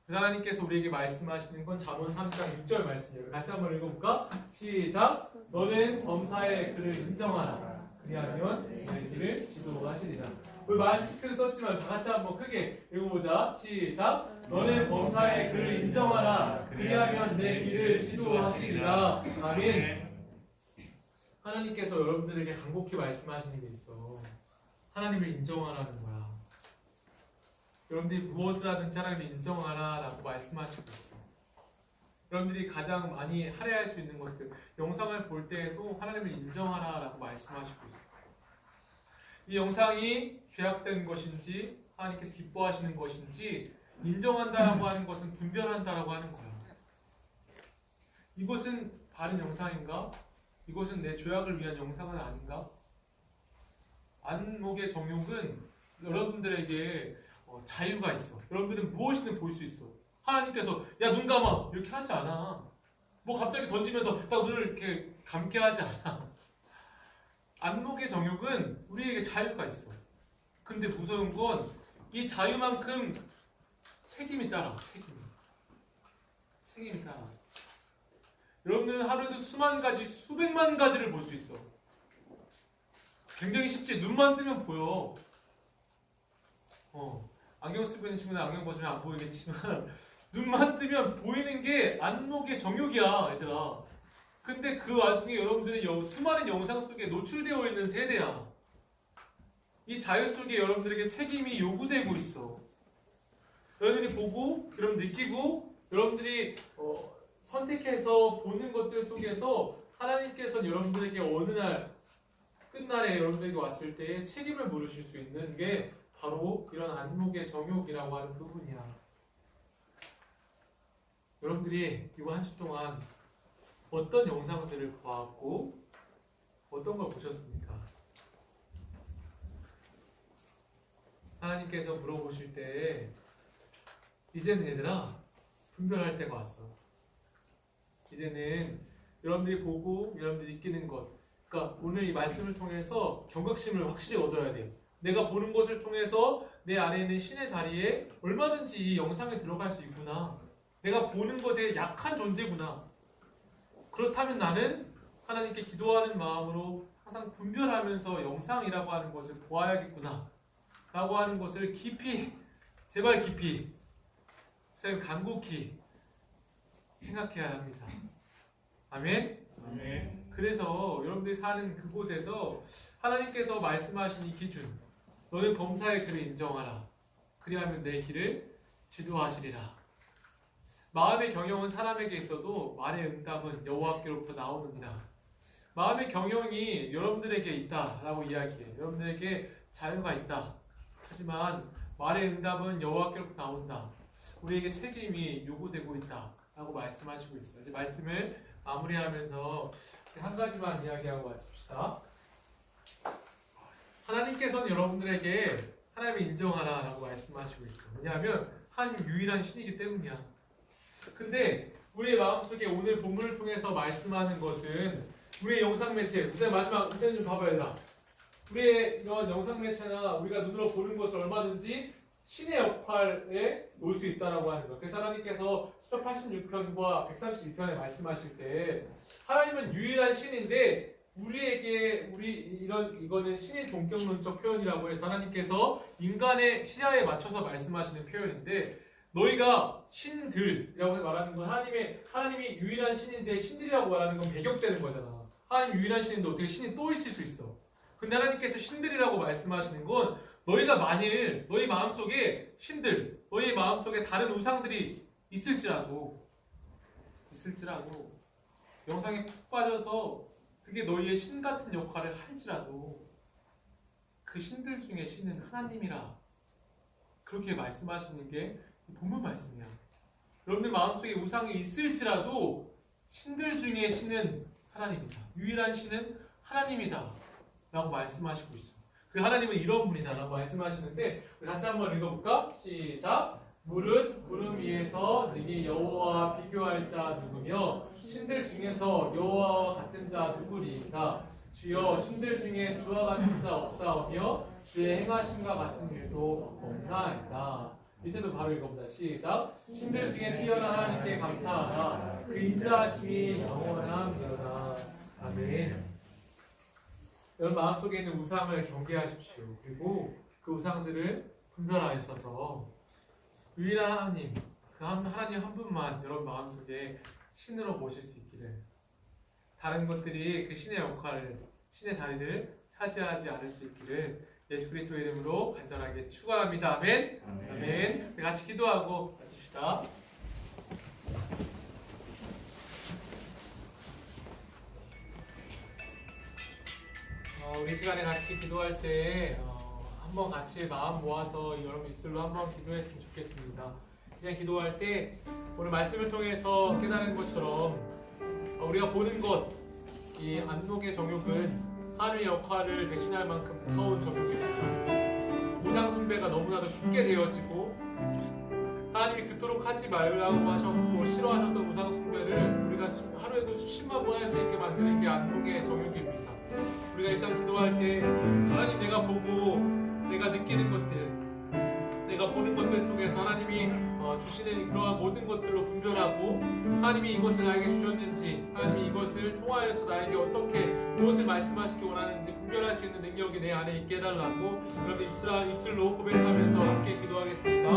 그래서 하나님께서 우리에게 말씀하시는 건 잠언 3장 6절 말씀이에요. 같이 한번 읽어볼까? 시작! 너는 범사의 글을 인정하라. 그리하면 내 길을 지도하시리라. 우리 마스크를 썼지만 다 같이 한번 크게 읽어보자. 시작! 너는 범사의 글을 인정하라. 그리하면 내 길을 지도하시리라. 아멘. 하나님께서 여러분들에게 간곡히 말씀하시는 게 있어. 하나님을 인정하라는 거야. 여러분들이 무엇을 하든지 하나님을 인정하라라고 말씀하시고 있어. 여러분들이 가장 많이 할애할 수 있는 것들, 영상을 볼 때에도 하나님을 인정하라라고 말씀하시고 있어. 이 영상이 죄악된 것인지 하나님께서 기뻐하시는 것인지 인정한다라고 하는 것은 분별한다라고 하는 거야. 이것은 바른 영상인가? 이것은 내 죄악을 위한 영상은 아닌가? 안목의 정욕은 여러분들에게 자유가 있어. 여러분들은 무엇이든 볼 수 있어. 하나님께서 야 눈 감아 이렇게 하지 않아. 뭐 갑자기 던지면서 딱 눈을 이렇게 감게 하지 않아. 안목의 정욕은 우리에게 자유가 있어. 근데 무서운 건 이 자유만큼 책임이 따라. 책임이 따라. 여러분들은 하루에도 수만 가지, 수백만 가지를 볼 수 있어. 굉장히 쉽지. 눈만 뜨면 보여. 안경 쓰고 있는 친구는 안경 벗으면 안 보이겠지만 눈만 뜨면 보이는 게 안목의 정욕이야, 얘들아. 근데 그 와중에 여러분들은 수많은 영상 속에 노출되어 있는 세대야. 이 자유 속에 여러분들에게 책임이 요구되고 있어. 여러분들이 보고, 여러분 느끼고, 여러분들이 선택해서 보는 것들 속에서 하나님께서는 여러분들에게 어느 날 끝날에 여러분들에게 왔을 때 책임을 물으실 수 있는 게 바로 이런 안목의 정욕이라고 하는 부분이야. 여러분들이 이번 한 주 동안 어떤 영상들을 보았고 어떤 걸 보셨습니까? 하나님께서 물어보실 때 이제는 얘들아 분별할 때가 왔어. 이제는 여러분들이 보고 여러분들이 느끼는 것, 그러니까 오늘 이 말씀을 통해서 경각심을 확실히 얻어야 돼요. 내가 보는 것을 통해서 내 안에 있는 신의 자리에 얼마든지 이 영상에 들어갈 수 있구나. 내가 보는 것에 약한 존재구나. 그렇다면 나는 하나님께 기도하는 마음으로 항상 분별하면서 영상이라고 하는 것을 보아야겠구나 라고 하는 것을 깊이, 제발 깊이, 목사님 간곡히 생각해야 합니다. 아멘? 아멘. 그래서 여러분들이 사는 그곳에서 하나님께서 말씀하신 이 기준, 너는 범사의 글을 인정하라. 그리하면 내 길을 지도하시리라. 마음의 경영은 사람에게 있어도 말의 응답은 여호와께로부터 나오느니라. 마음의 경영이 여러분들에게 있다라고 이야기해. 여러분들에게 자유가 있다. 하지만 말의 응답은 여호와께로부터 나온다. 우리에게 책임이 요구되고 있다라고 말씀하시고 있어요. 이제 말씀을 마무리하면서 한 가지만 이야기하고 마칩시다. 하나님께서는 여러분들에게 하나님을 인정하라라고 말씀하시고 있어요. 왜냐하면 하나님 유일한 신이기 때문이야. 근데 우리의 마음속에 오늘 본문을 통해서 말씀하는 것은 우리의 영상 매체, 우선 마지막 우선 좀 봐봐야 된다. 우리의 이런 영상 매체나 우리가 눈으로 보는 것을 얼마든지 신의 역할에 놓을 수 있다라고 하는 것. 그래서 하나님께서 시편 86편과 132편에 말씀하실 때 하나님은 유일한 신인데 우리에게 이거는 신의 동격론적 표현이라고 해서 하나님께서 인간의 시야에 맞춰서 말씀하시는 표현인데 너희가 신들이라고 말하는 건 하나님이 유일한 신인데 신들이라고 말하는 건 배격되는 거잖아. 하나님 유일한 신인데 어떻게 신이 또 있을 수 있어? 근데 하나님께서 신들이라고 말씀하시는 건 너희가 만일 너희 마음속에 신들, 너희 마음속에 다른 우상들이 있을지라도 영상에 푹 빠져서 그게 너희의 신 같은 역할을 할지라도 그 신들 중에 신은 하나님이라 그렇게 말씀하시는 게 본문 말씀이야. 여러분들 마음속에 우상이 있을지라도 신들 중에 신은 하나님이다. 유일한 신은 하나님이다 라고 말씀하시고 있어. 그 하나님은 이런 분이다 라고 말씀하시는데 우리 같이 한번 읽어볼까? 시작! 물은 구름 위에서 너희 여호와와 비교할 자 누구며 신들 중에서 여호와와 같은 자 누구리이까? 주여 신들 중에 주와 같은 자 없사오며 주의 행하심과 같은 일도 없나이다. 밑에도 바로 읽어보자. 시작! 신들 중에 뛰어난 하나님께 감사하라. 그 인자하심이 영원함이로다. 아멘. 여러분 마음속에 있는 우상을 경계하십시오. 그리고 그 우상들을 분별하셔서 유일한 하나님, 그 하나님 한 분만 여러분 마음속에 신으로 모실 수 있기를, 다른 것들이 그 신의 역할을, 신의 자리를 차지하지 않을 수 있기를 예수 그리스도의 이름으로 간절하게 축원합니다. 아멘. 아멘. 우리 같이 기도하고 마칩시다. 우리 시간에 같이 기도할 때 한번 같이 마음 모아서 여러분 입술로 한번 기도했으면 좋겠습니다. 이제 기도할 때 오늘 말씀을 통해서 깨달은 것처럼 우리가 보는 것, 이 안목의 정욕은 하나님의 역할을 대신할 만큼 무서운 정욕입니다. 우상 숭배가 너무나도 쉽게 되어지고 하나님이 그토록 하지 말라고 하셨고 싫어하셨던 우상 숭배를 우리가 하루에도 수십만 번 할 수 있게 만드는 게 안목의 정욕입니다. 우리가 이 시간 기도할 때 하나님 내가 보고 내가 느끼는 것들, 내가 보는 것들 속에서 하나님이 주시는 그러한 모든 것들로 분별하고 하나님이 이것을 나에게 주셨는지, 하나님이 이것을 통하여서 나에게 어떻게 무엇을 말씀하시기 원하는지 분별할 수 있는 능력이 내 안에 있게 해달라고 여러분 입술로 고백하면서 함께 기도하겠습니다.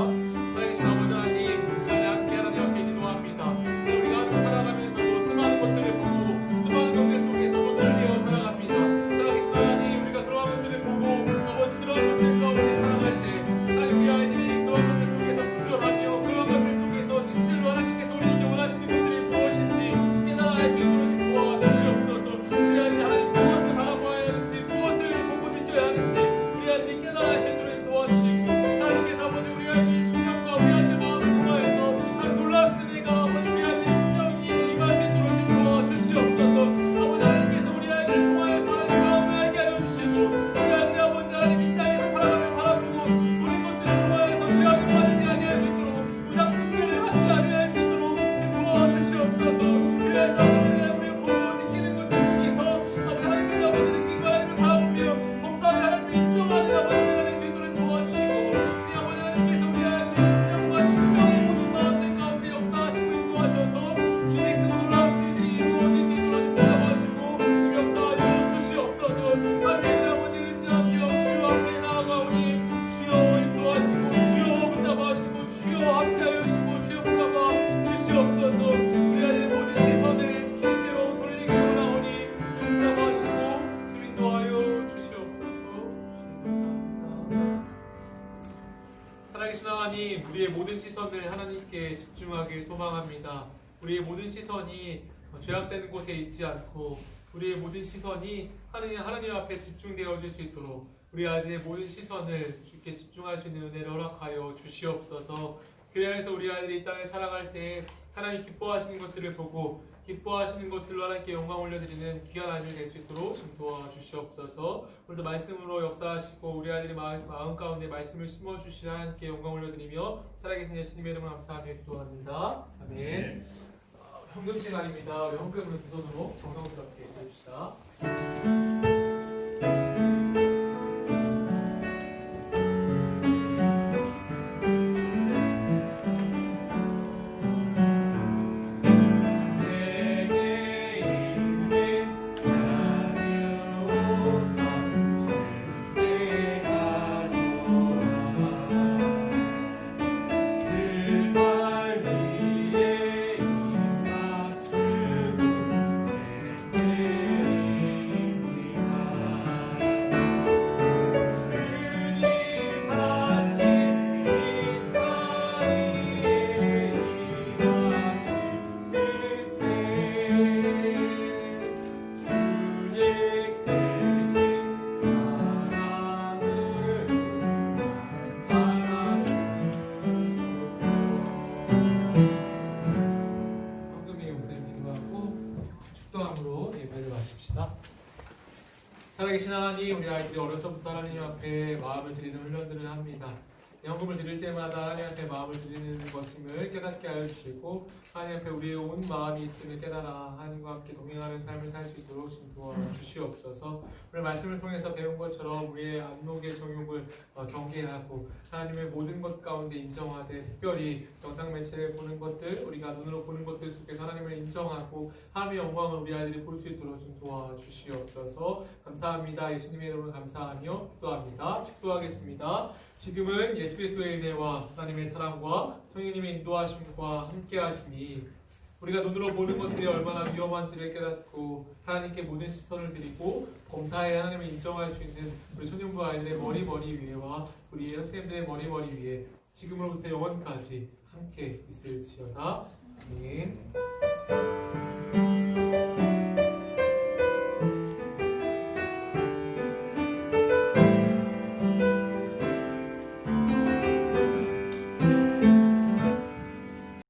살아계신 아버지 하나님, 이 시간에 함께 하나님 앞에 기도합니다. 우리가 하루 살아가면서도 수많은 것들을 보고 수많은 것들 속에서도 들리어 살아갑니다. 살아계신 하나님, 우리가 그러한 것들을 보고 아버지 그러한 것들 가운데 살아갈 때 하나님 우리 아이들이 그러한 것들 속에서 분별하며 그러한 것들 속에서 진실로 하나님께서 우리에게 원하시는 것들이 무엇인지 깨달아 알 수 있도록 도와주시옵소서. 우리 아이들이 하나님 무엇을 바라보아야 하는지, 무엇을 보고 느껴야 하는지 우리 아이들이 깨달아 알 수 있도록 도와주시고, 하나님께서 아버지 우리 아이들이 심령과 우리 아이들의 마음을 통하여서 하나님 놀라시는 일가 아버지 우리 아이들의 심령이 임할 수 있도록 도와주시옵소서. 아버지 하나님께서 우리 아이들을 통하여서 하나님 마음을 알게 하여 주시고, 우리 아이들이 아버지 하나님 이 땅에서 살아가며 바라보고 모든 것들을 통하여서 죄악에 빠지지 아니할 수 있도록 우상 숭배를 하지 아니할 수 있도록 도와주시옵소서. 그래서 아버지 우리가 보고 느끼는 것들 중에서 아버지 하나님의 아버지 느낀 하나님을 바라보며 범사의 하나님을 인정하는 아버지 우리가 될 수 있도록 도와주시고, 주님 아버지 하나님께서 우리 아이들의 심령과 심령의 모든 마음들 가운데 역사하시고 도와줘서 주님 그 놀라우신 일들이 이루어질 수 있도록 붙잡아주시고 역사하여 주시옵소서. 하나님 아버지 의지하며 주여 앞에 나아가오니 주여 인도하시고 주여 붙잡아주시고 주여 함께하여 주시고 주여 붙잡아 주시옵소서. 우리 아이들의 모든 시선을 주님께로 돌리기 원하오니 주님 붙잡아주시고 주님 인도하여 주시옵소서. 감사합니다. 살아계신 하나님, 우리의 모든 시선을 하나님께 집중하길 소망합니다. 우리의 모든 시선이 죄악되는 곳에 있지 않고 우리의 모든 시선이 하나님 앞에 집중되어질 수 있도록 우리 아이들의 모든 시선을 주께 집중할 수 있는 은혜를 허락하여 주시옵소서. 그래서 우리 아이들이 이 땅에 살아갈 때 하나님 기뻐하시는 것들을 보고 기뻐하시는 것들로 하나님께 영광 올려드리는 귀한 아이들 될 수 있도록 도와주시옵소서. 오늘도 말씀으로 역사하시고 우리 아이들의 마음 가운데 말씀을 심어주시는 하나님께 영광 올려드리며 살아계신 예수님의 이름으로 감사하며 기도합니다. 아멘. 헌금 시간입니다. 우리 헌금을 두 손으로 정성스럽게 해줍시다. 살아계신 하나님, 우리 아이들이 어려서부터 하나님 앞에 마음을 드리는 훈련들을 합니다. 헌금을 드릴 때마다 하나님 앞에 마음을 드리는 것임을 깨닫게 하여 주시고 하나님 앞에 우리의 온 마음이 있음을 깨달아 하나님과 함께 동행하는 삶을 살 수 있도록 도와주시옵소서. 오늘 말씀을 통해서 배운 것처럼 우리의 안목의 정욕을 경계하고 하나님의 모든 것 가운데 인정하되 특별히 영상 매체를 보는 것들, 우리가 눈으로 보는 것들 속에서 하나님을 인정하고 하나님의 영광을 우리 아이들이 볼 수 있도록 좀 도와주시옵소서. 감사합니다. 예수님의 이름으로 감사하며 기도합니다. 축도하겠습니다. 지금은 예수 그리스도의 은혜와 하나님의 사랑과 성령님의 인도하심과 함께하심이 우리가 눈으로 보는 것들이 얼마나 위험한지를 깨닫고 하나님께 모든 시선을 드리고 범사에 하나님을 인정할 수 있는 우리 소년부 아이들의 머리 위에와 우리 선생님들의 머리 위에 지금으로부터 영원까지 함께 있을지어다. 아멘.